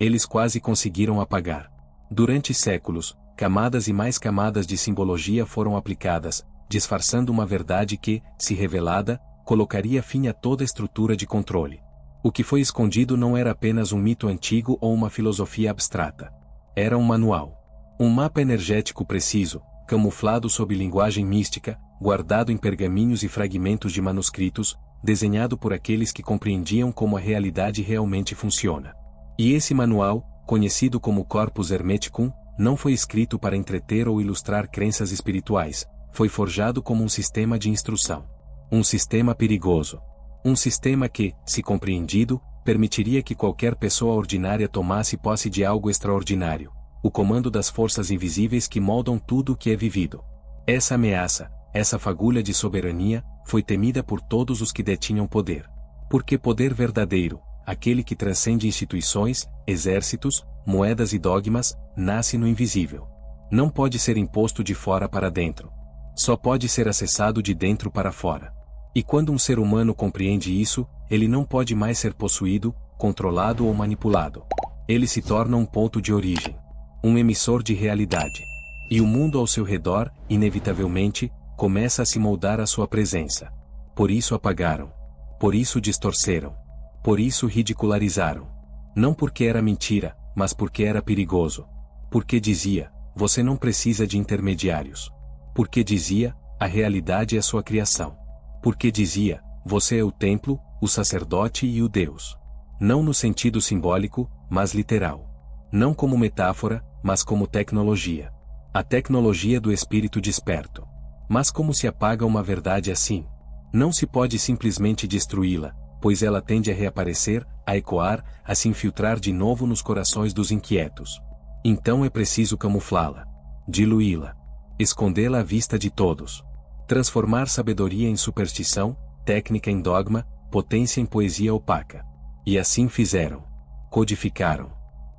Eles quase conseguiram apagar. Durante séculos, camadas e mais camadas de simbologia foram aplicadas, disfarçando uma verdade que, se revelada, colocaria fim a toda estrutura de controle. O que foi escondido não era apenas um mito antigo ou uma filosofia abstrata. Era um manual. Um mapa energético preciso, camuflado sob linguagem mística, guardado em pergaminhos e fragmentos de manuscritos, desenhado por aqueles que compreendiam como a realidade realmente funciona. E esse manual, conhecido como Corpus Hermeticum, não foi escrito para entreter ou ilustrar crenças espirituais, foi forjado como um sistema de instrução. Um sistema perigoso. Um sistema que, se compreendido, permitiria que qualquer pessoa ordinária tomasse posse de algo extraordinário, o comando das forças invisíveis que moldam tudo o que é vivido. Essa ameaça, essa fagulha de soberania, foi temida por todos os que detinham poder. Porque poder verdadeiro, aquele que transcende instituições, exércitos, moedas e dogmas, nasce no invisível. Não pode ser imposto de fora para dentro. Só pode ser acessado de dentro para fora. E quando um ser humano compreende isso, ele não pode mais ser possuído, controlado ou manipulado. Ele se torna um ponto de origem. Um emissor de realidade. E o mundo ao seu redor, inevitavelmente, começa a se moldar à sua presença. Por isso apagaram. Por isso distorceram. Por isso ridicularizaram. Não porque era mentira, mas porque era perigoso. Porque dizia, você não precisa de intermediários. Porque dizia, a realidade é sua criação. Porque dizia, você é o templo, o sacerdote e o Deus. Não no sentido simbólico, mas literal. Não como metáfora, mas como tecnologia. A tecnologia do espírito desperto. Mas como se apaga uma verdade assim? Não se pode simplesmente destruí-la, pois ela tende a reaparecer, a ecoar, a se infiltrar de novo nos corações dos inquietos. Então é preciso camuflá-la, diluí-la, escondê-la à vista de todos. Transformar sabedoria em superstição, técnica em dogma, potência em poesia opaca. E assim fizeram. Codificaram.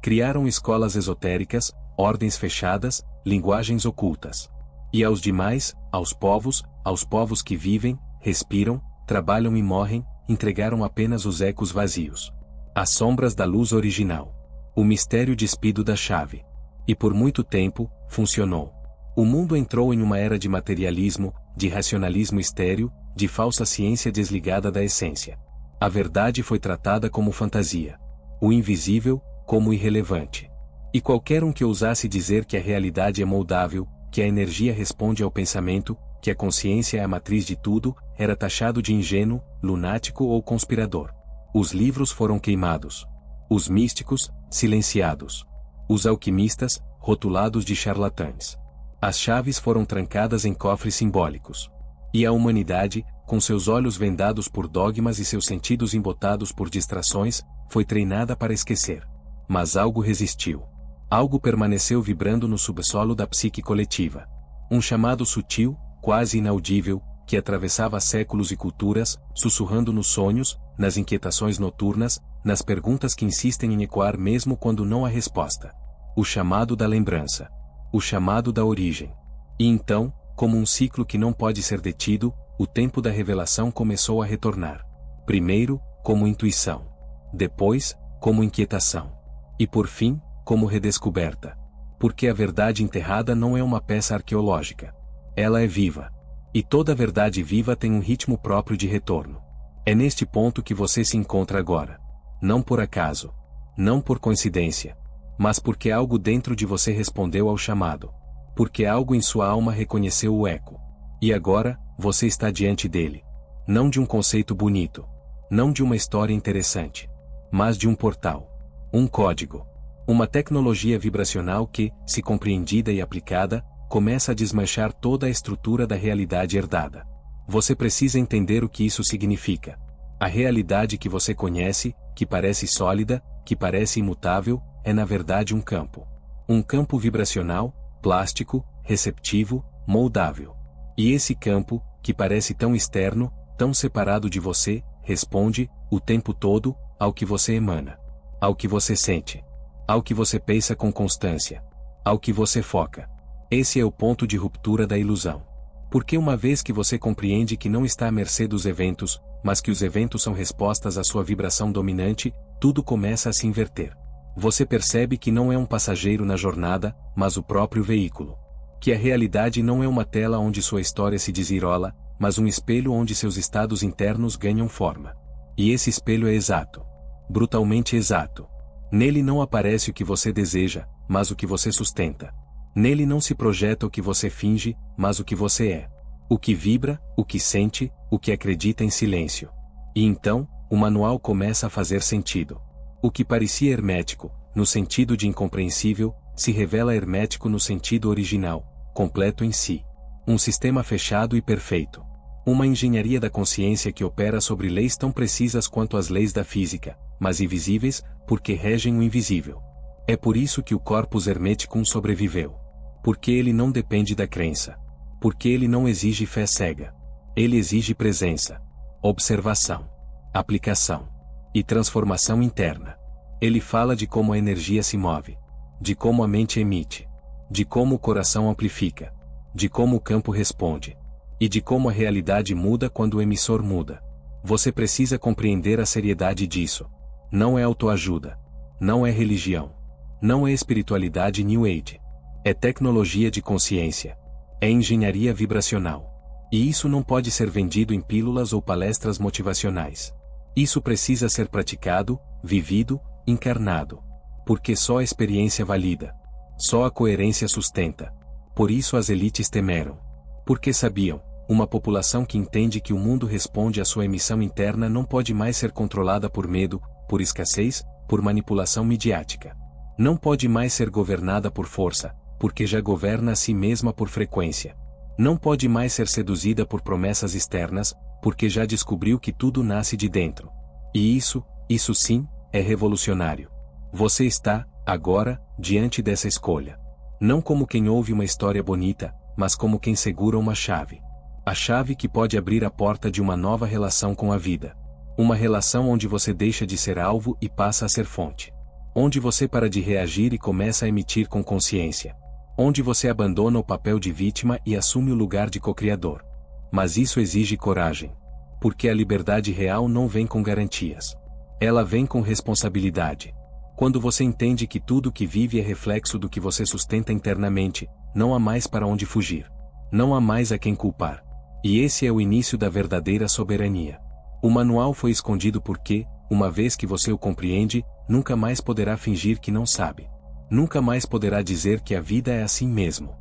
Criaram escolas esotéricas, ordens fechadas, linguagens ocultas. E aos demais, aos povos que vivem, respiram, trabalham e morrem, entregaram apenas os ecos vazios. As sombras da luz original. O mistério despido da chave. E por muito tempo, funcionou. O mundo entrou em uma era de materialismo, de racionalismo estéril, de falsa ciência desligada da essência. A verdade foi tratada como fantasia. O invisível, como irrelevante. E qualquer um que ousasse dizer que a realidade é moldável, que a energia responde ao pensamento, que a consciência é a matriz de tudo, era taxado de ingênuo, lunático ou conspirador. Os livros foram queimados. Os místicos, silenciados. Os alquimistas, rotulados de charlatães. As chaves foram trancadas em cofres simbólicos. E a humanidade, com seus olhos vendados por dogmas e seus sentidos embotados por distrações, foi treinada para esquecer. Mas algo resistiu. Algo permaneceu vibrando no subsolo da psique coletiva. Um chamado sutil, quase inaudível, que atravessava séculos e culturas, sussurrando nos sonhos, nas inquietações noturnas, nas perguntas que insistem em ecoar mesmo quando não há resposta. O chamado da lembrança. O chamado da origem. E então, como um ciclo que não pode ser detido, o tempo da revelação começou a retornar. Primeiro, como intuição. Depois, como inquietação. E por fim, como redescoberta. Porque a verdade enterrada não é uma peça arqueológica. Ela é viva. E toda verdade viva tem um ritmo próprio de retorno. É neste ponto que você se encontra agora. Não por acaso. Não por coincidência. Mas porque algo dentro de você respondeu ao chamado. Porque algo em sua alma reconheceu o eco. E agora, você está diante dele. Não de um conceito bonito. Não de uma história interessante. Mas de um portal. Um código. Uma tecnologia vibracional que, se compreendida e aplicada, começa a desmanchar toda a estrutura da realidade herdada. Você precisa entender o que isso significa. A realidade que você conhece, que parece sólida, que parece imutável, é na verdade um campo. Um campo vibracional, plástico, receptivo, moldável. E esse campo, que parece tão externo, tão separado de você, responde, o tempo todo, ao que você emana. Ao que você sente. Ao que você pensa com constância. Ao que você foca. Esse é o ponto de ruptura da ilusão. Porque uma vez que você compreende que não está à mercê dos eventos, mas que os eventos são respostas à sua vibração dominante, tudo começa a se inverter. Você percebe que não é um passageiro na jornada, mas o próprio veículo. Que a realidade não é uma tela onde sua história se desenrola, mas um espelho onde seus estados internos ganham forma. E esse espelho é exato. Brutalmente exato. Nele não aparece o que você deseja, mas o que você sustenta. Nele não se projeta o que você finge, mas o que você é. O que vibra, o que sente, o que acredita em silêncio. E então, o manual começa a fazer sentido. O que parecia hermético, no sentido de incompreensível, se revela hermético no sentido original, completo em si. Um sistema fechado e perfeito. Uma engenharia da consciência que opera sobre leis tão precisas quanto as leis da física, mas invisíveis, porque regem o invisível. É por isso que o corpus hermeticum sobreviveu. Porque ele não depende da crença. Porque ele não exige fé cega. Ele exige presença, observação, aplicação e transformação interna. Ele fala de como a energia se move, de como a mente emite, de como o coração amplifica, de como o campo responde, e de como a realidade muda quando o emissor muda. Você precisa compreender a seriedade disso. Não é autoajuda. Não é religião. Não é espiritualidade New Age. É tecnologia de consciência. É engenharia vibracional. E isso não pode ser vendido em pílulas ou palestras motivacionais. Isso precisa ser praticado, vivido, encarnado. Porque só a experiência valida. Só a coerência sustenta. Por isso as elites temeram. Porque sabiam, uma população que entende que o mundo responde à sua emissão interna não pode mais ser controlada por medo, por escassez, por manipulação midiática. Não pode mais ser governada por força, porque já governa a si mesma por frequência. Não pode mais ser seduzida por promessas externas, porque já descobriu que tudo nasce de dentro. E isso sim, é revolucionário. Você está, agora, diante dessa escolha. Não como quem ouve uma história bonita, mas como quem segura uma chave. A chave que pode abrir a porta de uma nova relação com a vida. Uma relação onde você deixa de ser alvo e passa a ser fonte. Onde você para de reagir e começa a emitir com consciência. Onde você abandona o papel de vítima e assume o lugar de co-criador. Mas isso exige coragem. Porque a liberdade real não vem com garantias. Ela vem com responsabilidade. Quando você entende que tudo que vive é reflexo do que você sustenta internamente, não há mais para onde fugir. Não há mais a quem culpar. E esse é o início da verdadeira soberania. O manual foi escondido porque, uma vez que você o compreende, nunca mais poderá fingir que não sabe. Nunca mais poderá dizer que a vida é assim mesmo.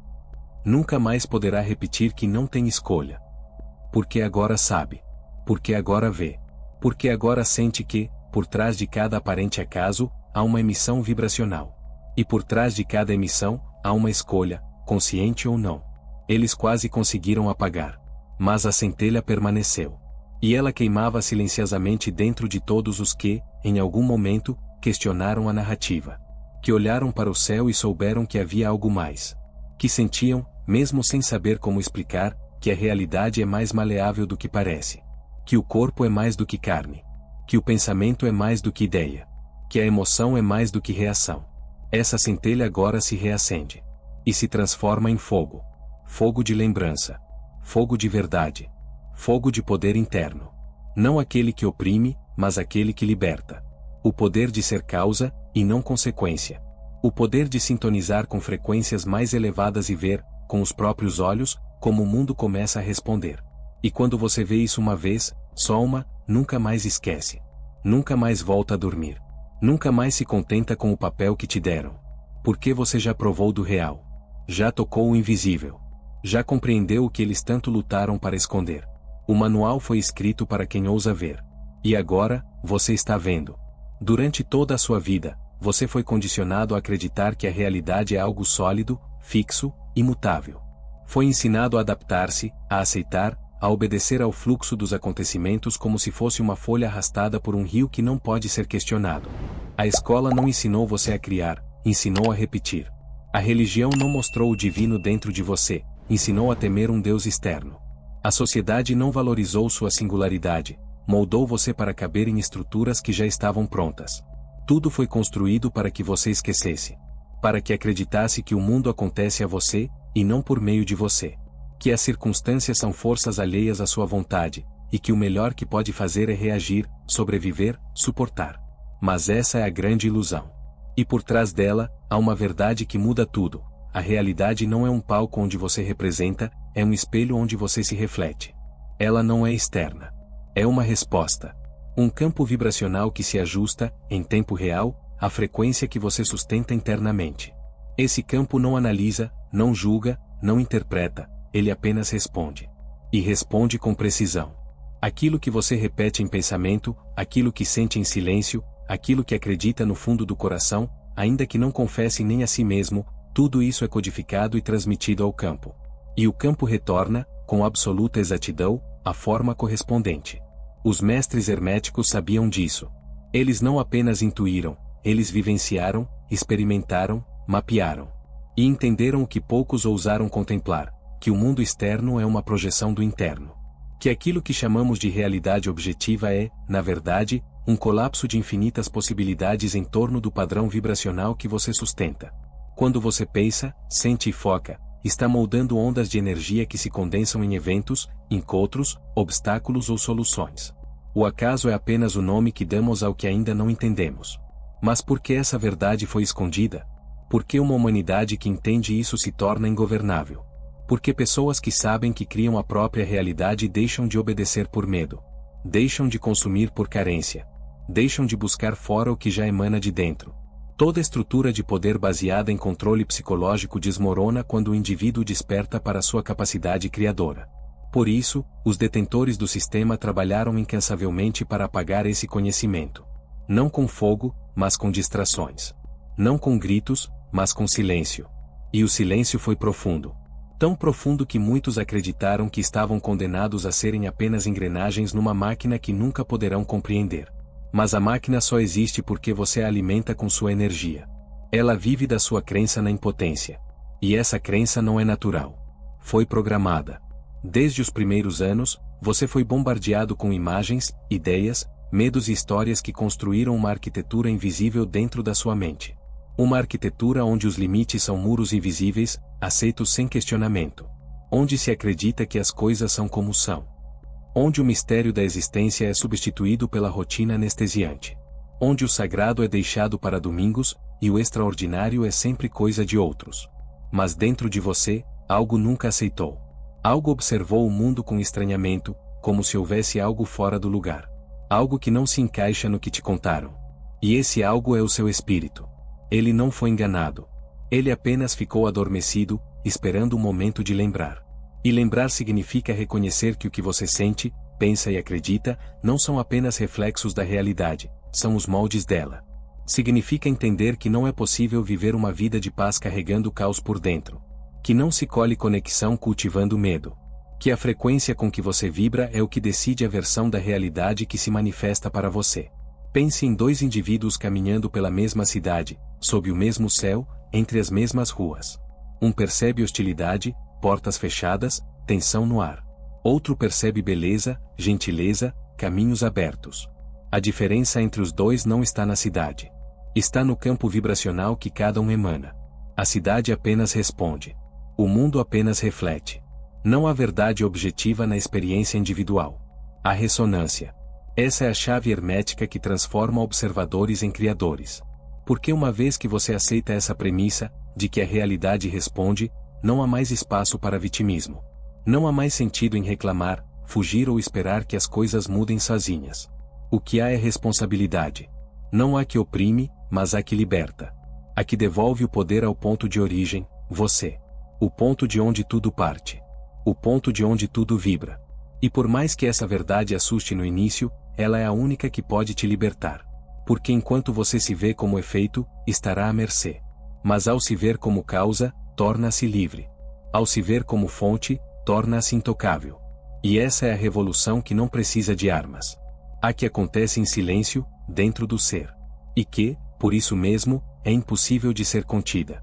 Nunca mais poderá repetir que não tem escolha. Porque agora sabe. Porque agora vê. Porque agora sente que, por trás de cada aparente acaso, há uma emissão vibracional. E por trás de cada emissão, há uma escolha, consciente ou não. Eles quase conseguiram apagar. Mas a centelha permaneceu. E ela queimava silenciosamente dentro de todos os que, em algum momento, questionaram a narrativa. Que olharam para o céu e souberam que havia algo mais. Que sentiam, mesmo sem saber como explicar, que a realidade é mais maleável do que parece. Que o corpo é mais do que carne. Que o pensamento é mais do que ideia. Que a emoção é mais do que reação. Essa centelha agora se reacende. E se transforma em fogo. Fogo de lembrança. Fogo de verdade. Fogo de poder interno. Não aquele que oprime, mas aquele que liberta. O poder de ser causa, e não consequência. O poder de sintonizar com frequências mais elevadas e ver, com os próprios olhos, como o mundo começa a responder. E quando você vê isso uma vez, só uma, nunca mais esquece. Nunca mais volta a dormir. Nunca mais se contenta com o papel que te deram. Porque você já provou do real. Já tocou o invisível. Já compreendeu o que eles tanto lutaram para esconder. O manual foi escrito para quem ousa ver. E agora, você está vendo. Durante toda a sua vida, você foi condicionado a acreditar que a realidade é algo sólido, fixo, imutável. Foi ensinado a adaptar-se, a aceitar, a obedecer ao fluxo dos acontecimentos como se fosse uma folha arrastada por um rio que não pode ser questionado. A escola não ensinou você a criar, ensinou a repetir. A religião não mostrou o divino dentro de você, ensinou a temer um Deus externo. A sociedade não valorizou sua singularidade, moldou você para caber em estruturas que já estavam prontas. Tudo foi construído para que você esquecesse. Para que acreditasse que o mundo acontece a você, e não por meio de você. Que as circunstâncias são forças alheias à sua vontade, e que o melhor que pode fazer é reagir, sobreviver, suportar. Mas essa é a grande ilusão. E por trás dela, há uma verdade que muda tudo. A realidade não é um palco onde você representa, é um espelho onde você se reflete. Ela não é externa. É uma resposta. Um campo vibracional que se ajusta, em tempo real, à frequência que você sustenta internamente. Esse campo não analisa, não julga, não interpreta, ele apenas responde. E responde com precisão. Aquilo que você repete em pensamento, aquilo que sente em silêncio, aquilo que acredita no fundo do coração, ainda que não confesse nem a si mesmo, tudo isso é codificado e transmitido ao campo. E o campo retorna, com absoluta exatidão, a forma correspondente. Os mestres herméticos sabiam disso. Eles não apenas intuíram, eles vivenciaram, experimentaram, mapearam. E entenderam o que poucos ousaram contemplar, que o mundo externo é uma projeção do interno. Que aquilo que chamamos de realidade objetiva é, na verdade, um colapso de infinitas possibilidades em torno do padrão vibracional que você sustenta. Quando você pensa, sente e foca, está moldando ondas de energia que se condensam em eventos, encontros, obstáculos ou soluções. O acaso é apenas o nome que damos ao que ainda não entendemos. Mas por que essa verdade foi escondida? Por que uma humanidade que entende isso se torna ingovernável? Porque pessoas que sabem que criam a própria realidade deixam de obedecer por medo. Deixam de consumir por carência. Deixam de buscar fora o que já emana de dentro. Toda estrutura de poder baseada em controle psicológico desmorona quando o indivíduo desperta para sua capacidade criadora. Por isso, os detentores do sistema trabalharam incansavelmente para apagar esse conhecimento. Não com fogo, mas com distrações. Não com gritos, mas com silêncio. E o silêncio foi profundo. Tão profundo que muitos acreditaram que estavam condenados a serem apenas engrenagens numa máquina que nunca poderão compreender. Mas a máquina só existe porque você a alimenta com sua energia. Ela vive da sua crença na impotência. E essa crença não é natural. Foi programada. Desde os primeiros anos, você foi bombardeado com imagens, ideias, medos e histórias que construíram uma arquitetura invisível dentro da sua mente. Uma arquitetura onde os limites são muros invisíveis, aceitos sem questionamento. Onde se acredita que as coisas são como são. Onde o mistério da existência é substituído pela rotina anestesiante. Onde o sagrado é deixado para domingos, e o extraordinário é sempre coisa de outros. Mas dentro de você, algo nunca aceitou. Algo observou o mundo com estranhamento, como se houvesse algo fora do lugar. Algo que não se encaixa no que te contaram. E esse algo é o seu espírito. Ele não foi enganado. Ele apenas ficou adormecido, esperando o momento de lembrar. E lembrar significa reconhecer que o que você sente, pensa e acredita, não são apenas reflexos da realidade, são os moldes dela. Significa entender que não é possível viver uma vida de paz carregando caos por dentro. Que não se colhe conexão cultivando medo. Que a frequência com que você vibra é o que decide a versão da realidade que se manifesta para você. Pense em dois indivíduos caminhando pela mesma cidade, sob o mesmo céu, entre as mesmas ruas. Um percebe hostilidade, portas fechadas, tensão no ar. Outro percebe beleza, gentileza, caminhos abertos. A diferença entre os dois não está na cidade. Está no campo vibracional que cada um emana. A cidade apenas responde. O mundo apenas reflete. Não há verdade objetiva na experiência individual. Há ressonância. Essa é a chave hermética que transforma observadores em criadores. Porque uma vez que você aceita essa premissa, de que a realidade responde, não há mais espaço para vitimismo. Não há mais sentido em reclamar, fugir ou esperar que as coisas mudem sozinhas. O que há é responsabilidade. Não há que oprime, mas há que liberta. Há que devolve o poder ao ponto de origem, você. O ponto de onde tudo parte. O ponto de onde tudo vibra. E por mais que essa verdade assuste no início, ela é a única que pode te libertar. Porque enquanto você se vê como efeito, estará à mercê. Mas ao se ver como causa, torna-se livre. Ao se ver como fonte, torna-se intocável. E essa é a revolução que não precisa de armas. A que acontece em silêncio, dentro do ser. E que, por isso mesmo, é impossível de ser contida.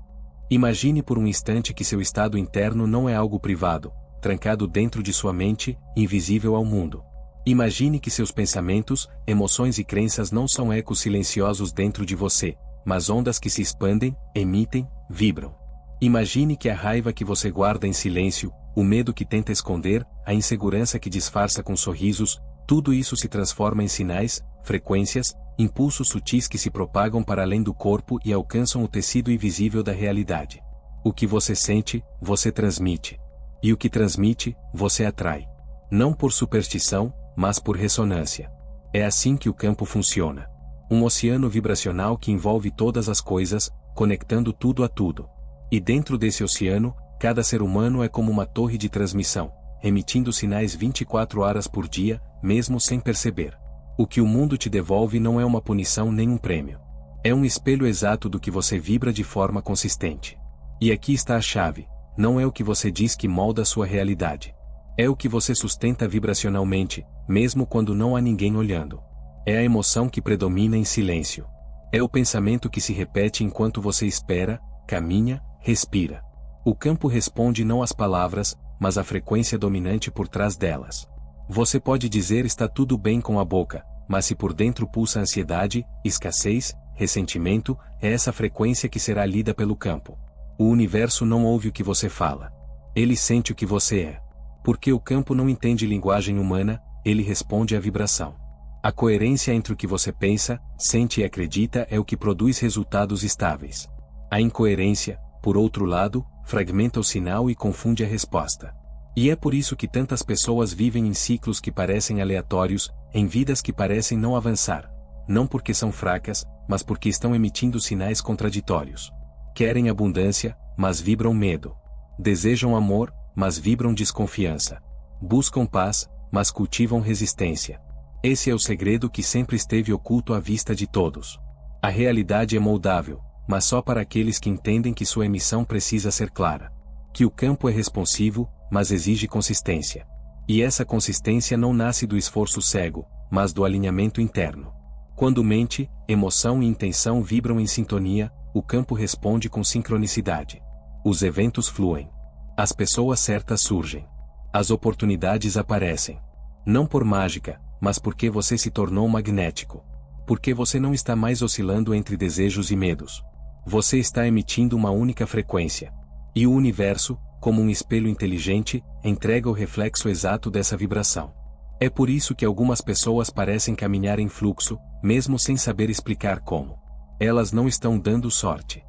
Imagine por um instante que seu estado interno não é algo privado, trancado dentro de sua mente, invisível ao mundo. Imagine que seus pensamentos, emoções e crenças não são ecos silenciosos dentro de você, mas ondas que se expandem, emitem, vibram. Imagine que a raiva que você guarda em silêncio, o medo que tenta esconder, a insegurança que disfarça com sorrisos, tudo isso se transforma em sinais, frequências, impulsos sutis que se propagam para além do corpo e alcançam o tecido invisível da realidade. O que você sente, você transmite. E o que transmite, você atrai. Não por superstição, mas por ressonância. É assim que o campo funciona. Um oceano vibracional que envolve todas as coisas, conectando tudo a tudo. E dentro desse oceano, cada ser humano é como uma torre de transmissão, emitindo sinais 24 horas por dia, mesmo sem perceber. O que o mundo te devolve não é uma punição nem um prêmio. É um espelho exato do que você vibra de forma consistente. E aqui está a chave: não é o que você diz que molda a sua realidade. É o que você sustenta vibracionalmente, mesmo quando não há ninguém olhando. É a emoção que predomina em silêncio. É o pensamento que se repete enquanto você espera, caminha, respira. O campo responde não às palavras, mas à frequência dominante por trás delas. Você pode dizer está tudo bem com a boca, mas se por dentro pulsa ansiedade, escassez, ressentimento, é essa frequência que será lida pelo campo. O universo não ouve o que você fala. Ele sente o que você é. Porque o campo não entende linguagem humana, ele responde à vibração. A coerência entre o que você pensa, sente e acredita é o que produz resultados estáveis. A incoerência, por outro lado, fragmenta o sinal e confunde a resposta. E é por isso que tantas pessoas vivem em ciclos que parecem aleatórios, em vidas que parecem não avançar. Não porque são fracas, mas porque estão emitindo sinais contraditórios. Querem abundância, mas vibram medo. Desejam amor, mas vibram desconfiança. Buscam paz, mas cultivam resistência. Esse é o segredo que sempre esteve oculto à vista de todos. A realidade é moldável, mas só para aqueles que entendem que sua emissão precisa ser clara. Que o campo é responsivo, mas exige consistência. E essa consistência não nasce do esforço cego, mas do alinhamento interno. Quando mente, emoção e intenção vibram em sintonia, o campo responde com sincronicidade. Os eventos fluem. As pessoas certas surgem. As oportunidades aparecem. Não por mágica, mas porque você se tornou magnético. Porque você não está mais oscilando entre desejos e medos. Você está emitindo uma única frequência. E o universo, como um espelho inteligente, entrega o reflexo exato dessa vibração. É por isso que algumas pessoas parecem caminhar em fluxo, mesmo sem saber explicar como. Elas não estão dando sorte.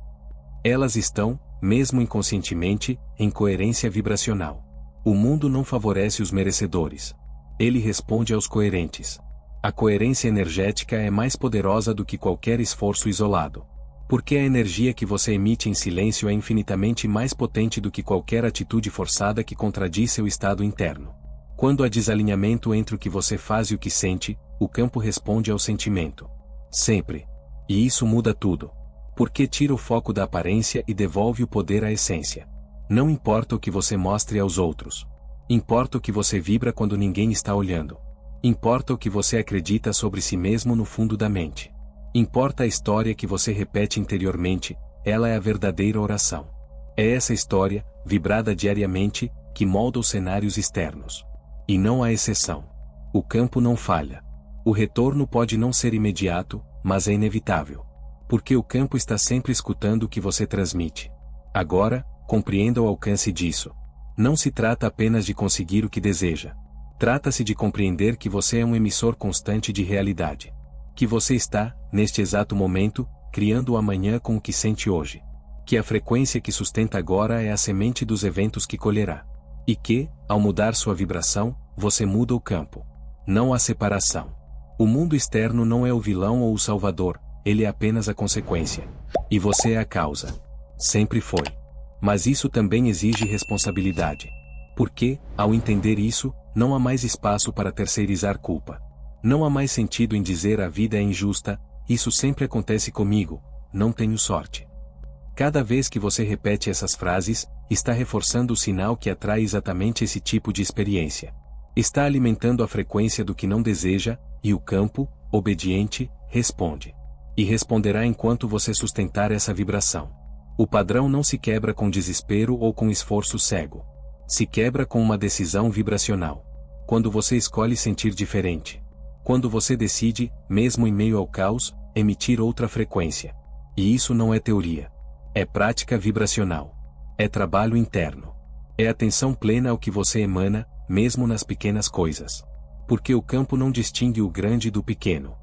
Elas estão, mesmo inconscientemente, em coerência vibracional. O mundo não favorece os merecedores. Ele responde aos coerentes. A coerência energética é mais poderosa do que qualquer esforço isolado. Porque a energia que você emite em silêncio é infinitamente mais potente do que qualquer atitude forçada que contradiz seu estado interno. Quando há desalinhamento entre o que você faz e o que sente, o campo responde ao sentimento. Sempre. E isso muda tudo. Porque tira o foco da aparência e devolve o poder à essência. Não importa o que você mostre aos outros. Importa o que você vibra quando ninguém está olhando. Importa o que você acredita sobre si mesmo no fundo da mente. Importa a história que você repete interiormente, ela é a verdadeira oração. É essa história, vibrada diariamente, que molda os cenários externos. E não há exceção. O campo não falha. O retorno pode não ser imediato, mas é inevitável. Porque o campo está sempre escutando o que você transmite. Agora, compreenda o alcance disso. Não se trata apenas de conseguir o que deseja. Trata-se de compreender que você é um emissor constante de realidade. Que você está, neste exato momento, criando o amanhã com o que sente hoje. Que a frequência que sustenta agora é a semente dos eventos que colherá. E que, ao mudar sua vibração, você muda o campo. Não há separação. O mundo externo não é o vilão ou o salvador, ele é apenas a consequência. E você é a causa. Sempre foi. Mas isso também exige responsabilidade. Porque, ao entender isso, não há mais espaço para terceirizar culpa. Não há mais sentido em dizer a vida é injusta, isso sempre acontece comigo, não tenho sorte. Cada vez que você repete essas frases, está reforçando o sinal que atrai exatamente esse tipo de experiência. Está alimentando a frequência do que não deseja, e o campo, obediente, responde. E responderá enquanto você sustentar essa vibração. O padrão não se quebra com desespero ou com esforço cego. Se quebra com uma decisão vibracional. Quando você escolhe sentir diferente. Quando você decide, mesmo em meio ao caos, emitir outra frequência. E isso não é teoria. É prática vibracional. É trabalho interno. É atenção plena ao que você emana, mesmo nas pequenas coisas. Porque o campo não distingue o grande do pequeno.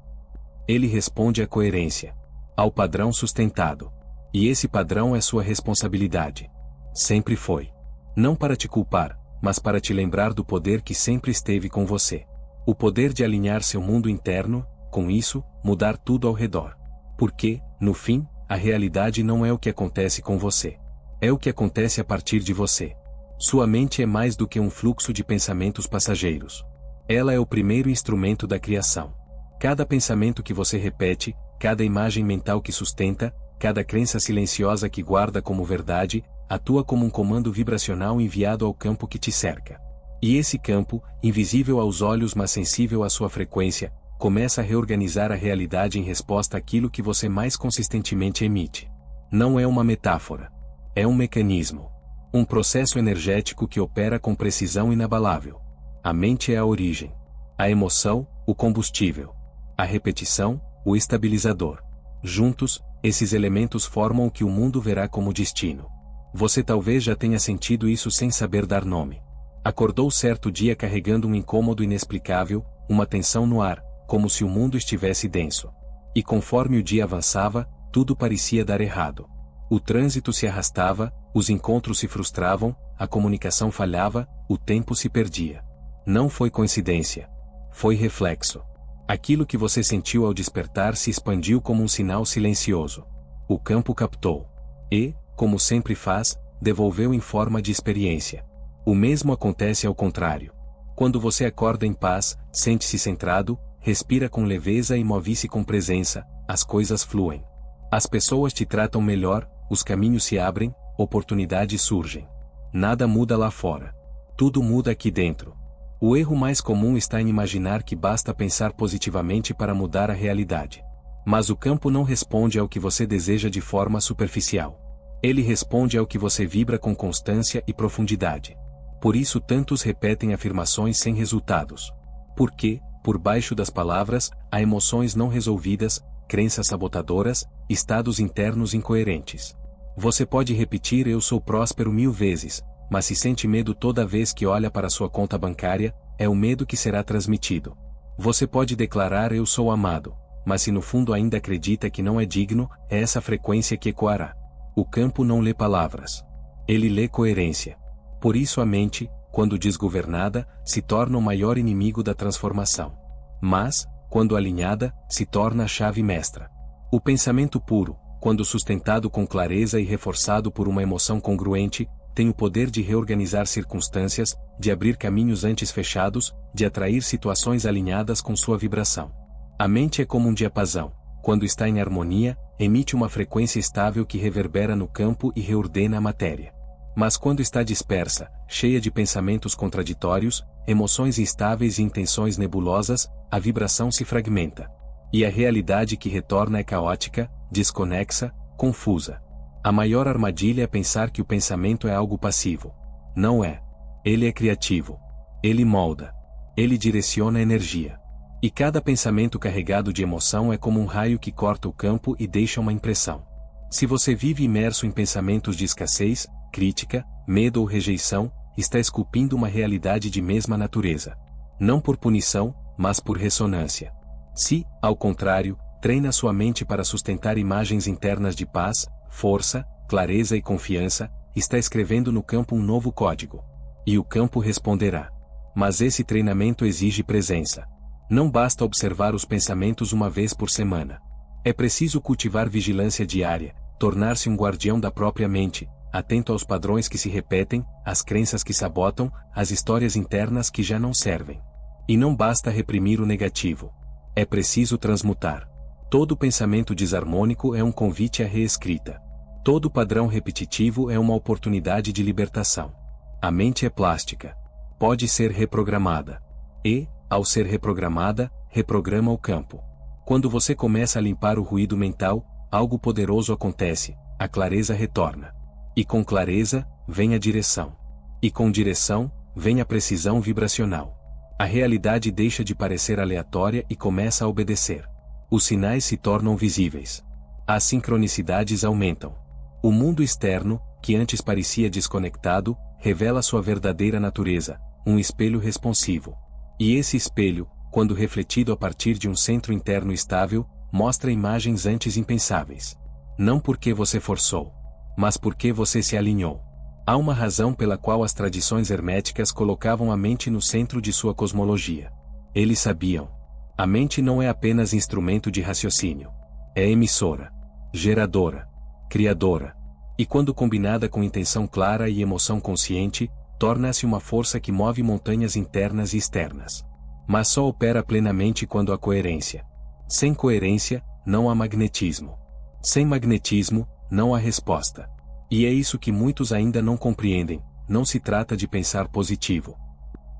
Ele responde à coerência, ao padrão sustentado. E esse padrão é sua responsabilidade. Sempre foi. Não para te culpar, mas para te lembrar do poder que sempre esteve com você. O poder de alinhar seu mundo interno, com isso, mudar tudo ao redor. Porque, no fim, a realidade não é o que acontece com você. É o que acontece a partir de você. Sua mente é mais do que um fluxo de pensamentos passageiros. Ela é o primeiro instrumento da criação. Cada pensamento que você repete, cada imagem mental que sustenta, cada crença silenciosa que guarda como verdade, atua como um comando vibracional enviado ao campo que te cerca. E esse campo, invisível aos olhos mas sensível à sua frequência, começa a reorganizar a realidade em resposta àquilo que você mais consistentemente emite. Não é uma metáfora. É um mecanismo. Um processo energético que opera com precisão inabalável. A mente é a origem. A emoção, o combustível. A repetição, o estabilizador. Juntos, esses elementos formam o que o mundo verá como destino. Você talvez já tenha sentido isso sem saber dar nome. Acordou certo dia carregando um incômodo inexplicável, uma tensão no ar, como se o mundo estivesse denso. E conforme o dia avançava, tudo parecia dar errado. O trânsito se arrastava, os encontros se frustravam, a comunicação falhava, o tempo se perdia. Não foi coincidência. Foi reflexo. Aquilo que você sentiu ao despertar se expandiu como um sinal silencioso. O campo captou. E, como sempre faz, devolveu em forma de experiência. O mesmo acontece ao contrário. Quando você acorda em paz, sente-se centrado, respira com leveza e move-se com presença, as coisas fluem. As pessoas te tratam melhor, os caminhos se abrem, oportunidades surgem. Nada muda lá fora. Tudo muda aqui dentro. O erro mais comum está em imaginar que basta pensar positivamente para mudar a realidade. Mas o campo não responde ao que você deseja de forma superficial. Ele responde ao que você vibra com constância e profundidade. Por isso tantos repetem afirmações sem resultados. Porque, por baixo das palavras, há emoções não resolvidas, crenças sabotadoras, estados internos incoerentes. Você pode repetir "eu sou próspero" 1000 vezes, mas se sente medo toda vez que olha para sua conta bancária, é o medo que será transmitido. Você pode declarar "eu sou amado", mas se no fundo ainda acredita que não é digno, é essa frequência que ecoará. O campo não lê palavras. Ele lê coerência. Por isso a mente, quando desgovernada, se torna o maior inimigo da transformação. Mas, quando alinhada, se torna a chave mestra. O pensamento puro, quando sustentado com clareza e reforçado por uma emoção congruente, tem o poder de reorganizar circunstâncias, de abrir caminhos antes fechados, de atrair situações alinhadas com sua vibração. A mente é como um diapasão. Quando está em harmonia, emite uma frequência estável que reverbera no campo e reordena a matéria. Mas quando está dispersa, cheia de pensamentos contraditórios, emoções instáveis e intenções nebulosas, a vibração se fragmenta. E a realidade que retorna é caótica, desconexa, confusa. A maior armadilha é pensar que o pensamento é algo passivo. Não é. Ele é criativo. Ele molda. Ele direciona a energia. E cada pensamento carregado de emoção é como um raio que corta o campo e deixa uma impressão. Se você vive imerso em pensamentos de escassez, crítica, medo ou rejeição, está esculpindo uma realidade de mesma natureza. Não por punição, mas por ressonância. Se, ao contrário, treina sua mente para sustentar imagens internas de paz, força, clareza e confiança, está escrevendo no campo um novo código. E o campo responderá. Mas esse treinamento exige presença. Não basta observar os pensamentos uma vez por semana. É preciso cultivar vigilância diária, tornar-se um guardião da própria mente, atento aos padrões que se repetem, às crenças que sabotam, às histórias internas que já não servem. E não basta reprimir o negativo. É preciso transmutar. Todo pensamento desarmônico é um convite à reescrita. Todo padrão repetitivo é uma oportunidade de libertação. A mente é plástica. Pode ser reprogramada. E, ao ser reprogramada, reprograma o campo. Quando você começa a limpar o ruído mental, algo poderoso acontece, a clareza retorna. E com clareza, vem a direção. E com direção, vem a precisão vibracional. A realidade deixa de parecer aleatória e começa a obedecer. Os sinais se tornam visíveis. As sincronicidades aumentam. O mundo externo, que antes parecia desconectado, revela sua verdadeira natureza, um espelho responsivo. E esse espelho, quando refletido a partir de um centro interno estável, mostra imagens antes impensáveis. Não porque você forçou, mas porque você se alinhou. Há uma razão pela qual as tradições herméticas colocavam a mente no centro de sua cosmologia. Eles sabiam. A mente não é apenas instrumento de raciocínio. É emissora, geradora, criadora. E quando combinada com intenção clara e emoção consciente, torna-se uma força que move montanhas internas e externas. Mas só opera plenamente quando há coerência. Sem coerência, não há magnetismo. Sem magnetismo, não há resposta. E é isso que muitos ainda não compreendem. Não se trata de pensar positivo.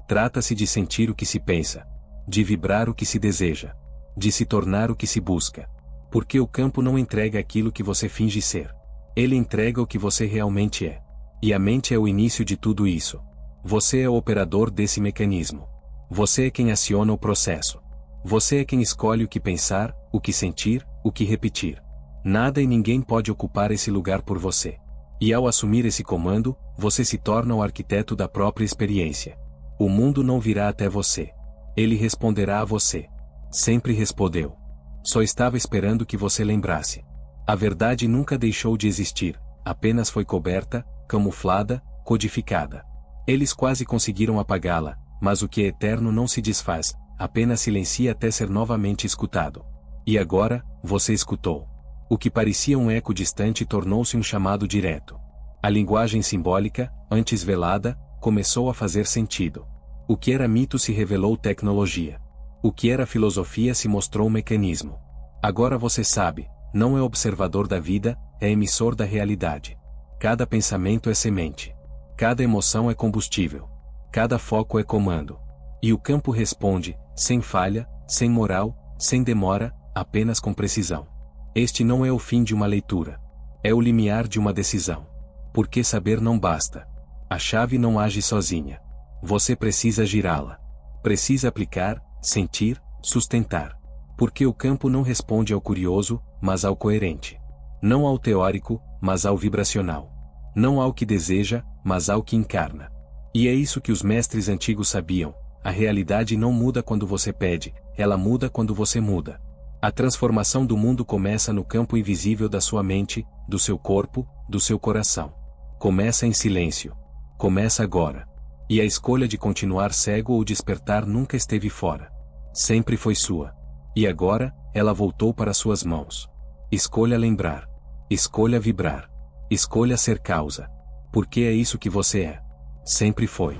Trata-se de sentir o que se pensa, de vibrar o que se deseja, de se tornar o que se busca. Porque o campo não entrega aquilo que você finge ser. Ele entrega o que você realmente é. E a mente é o início de tudo isso. Você é o operador desse mecanismo. Você é quem aciona o processo. Você é quem escolhe o que pensar, o que sentir, o que repetir. Nada e ninguém pode ocupar esse lugar por você. E ao assumir esse comando, você se torna o arquiteto da própria experiência. O mundo não virá até você. Ele responderá a você. Sempre respondeu. Só estava esperando que você lembrasse. A verdade nunca deixou de existir, apenas foi coberta, camuflada, codificada. Eles quase conseguiram apagá-la, mas o que é eterno não se desfaz, apenas silencia até ser novamente escutado. E agora, você escutou. O que parecia um eco distante tornou-se um chamado direto. A linguagem simbólica, antes velada, começou a fazer sentido. O que era mito se revelou tecnologia. O que era filosofia se mostrou mecanismo. Agora você sabe, não é observador da vida, é emissor da realidade. Cada pensamento é semente. Cada emoção é combustível. Cada foco é comando. E o campo responde, sem falha, sem moral, sem demora, apenas com precisão. Este não é o fim de uma leitura. É o limiar de uma decisão. Porque saber não basta. A chave não age sozinha. Você precisa girá-la. Precisa aplicar, sentir, sustentar. Porque o campo não responde ao curioso, mas ao coerente. Não ao teórico, mas ao vibracional. Não ao que deseja, mas ao que encarna. E é isso que os mestres antigos sabiam. A realidade não muda quando você pede, ela muda quando você muda. A transformação do mundo começa no campo invisível da sua mente, do seu corpo, do seu coração. Começa em silêncio. Começa agora. E a escolha de continuar cego ou despertar nunca esteve fora. Sempre foi sua. E agora, ela voltou para suas mãos. Escolha lembrar. Escolha vibrar. Escolha ser causa. Porque é isso que você é. Sempre foi.